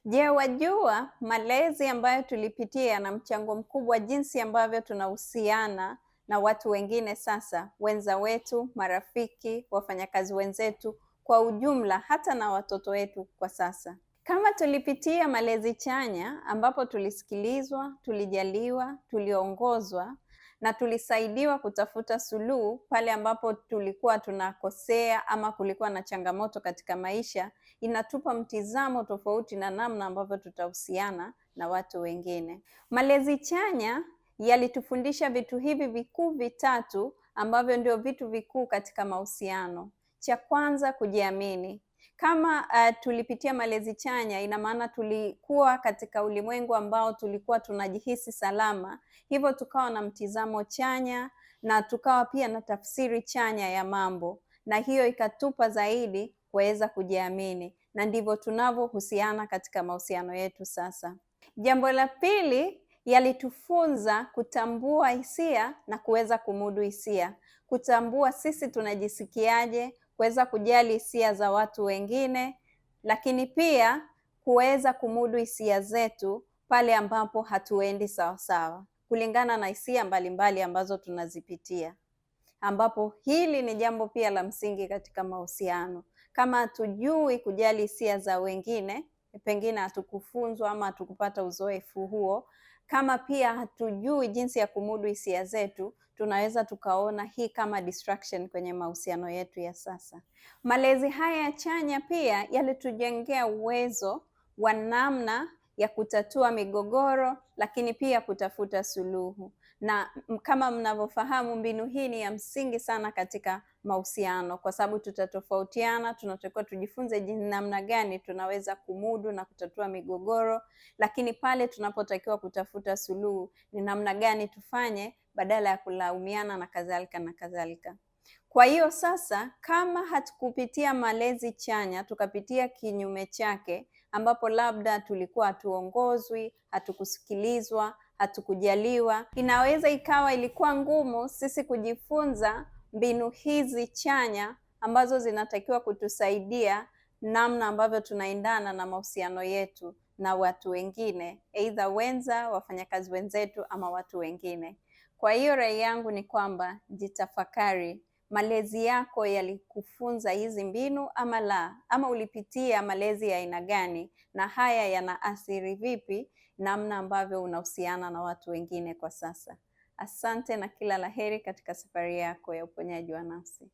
Je, wajua malezi ambayo tulipitia yana mchango mkubwa jinsi ambavyo tunahusiana na watu wengine sasa, wenza wetu, marafiki, wafanyakazi wenzetu, kwa ujumla hata na watoto wetu kwa sasa. Kama tulipitia malezi chanya ambapo tulisikilizwa, tulijaliwa, tuliongozwa na tulisaidiwa kutafuta suluhu pale ambapo tulikuwa tunakosea ama kulikuwa na changamoto katika maisha, inatupa mtizamo tofauti na namna ambavyo tutahusiana na watu wengine. Malezi chanya yalitufundisha vitu hivi vikuu vitatu ambavyo ndio vitu vikuu katika mahusiano. Cha kwanza, kujiamini. Kama tulipitia malezi chanya, ina maana tulikuwa katika ulimwengu ambao tulikuwa tunajihisi salama, hivyo tukawa na mtizamo chanya na tukawa pia na tafsiri chanya ya mambo, na hiyo ikatupa zaidi kuweza kujiamini, na ndivyo tunavyohusiana katika mahusiano yetu sasa. Jambo la pili, yalitufunza kutambua hisia na kuweza kumudu hisia, kutambua sisi tunajisikiaje, kuweza kujali hisia za watu wengine, lakini pia kuweza kumudu hisia zetu pale ambapo hatuendi sawasawa, kulingana na hisia mbalimbali ambazo tunazipitia, ambapo hili ni jambo pia la msingi katika mahusiano. Kama hatujui kujali hisia za wengine, pengine hatukufunzwa ama hatukupata uzoefu huo, kama pia hatujui jinsi ya kumudu hisia zetu, tunaweza tukaona hii kama distraction kwenye mahusiano yetu ya sasa. Malezi haya chanya pia yalitujengea uwezo wa namna ya kutatua migogoro, lakini pia kutafuta suluhu. Na kama mnavyofahamu, mbinu hii ni ya msingi sana katika mahusiano, kwa sababu tutatofautiana, tunatakiwa tujifunze namna gani tunaweza kumudu na kutatua migogoro, lakini pale tunapotakiwa kutafuta suluhu ni namna gani tufanye badala ya kulaumiana na kadhalika na kadhalika. Kwa hiyo sasa, kama hatukupitia malezi chanya, tukapitia kinyume chake, ambapo labda tulikuwa hatuongozwi, hatukusikilizwa, hatukujaliwa, inaweza ikawa ilikuwa ngumu sisi kujifunza mbinu hizi chanya ambazo zinatakiwa kutusaidia namna ambavyo tunaendana na mahusiano yetu na watu wengine, aidha wenza, wafanyakazi wenzetu ama watu wengine. Kwa hiyo rai yangu ni kwamba jitafakari, malezi yako yalikufunza hizi mbinu ama la, ama ulipitia malezi ya aina gani, na haya yanaathiri vipi namna ambavyo unahusiana na watu wengine kwa sasa. Asante na kila laheri katika safari yako ya uponyaji wa nafsi.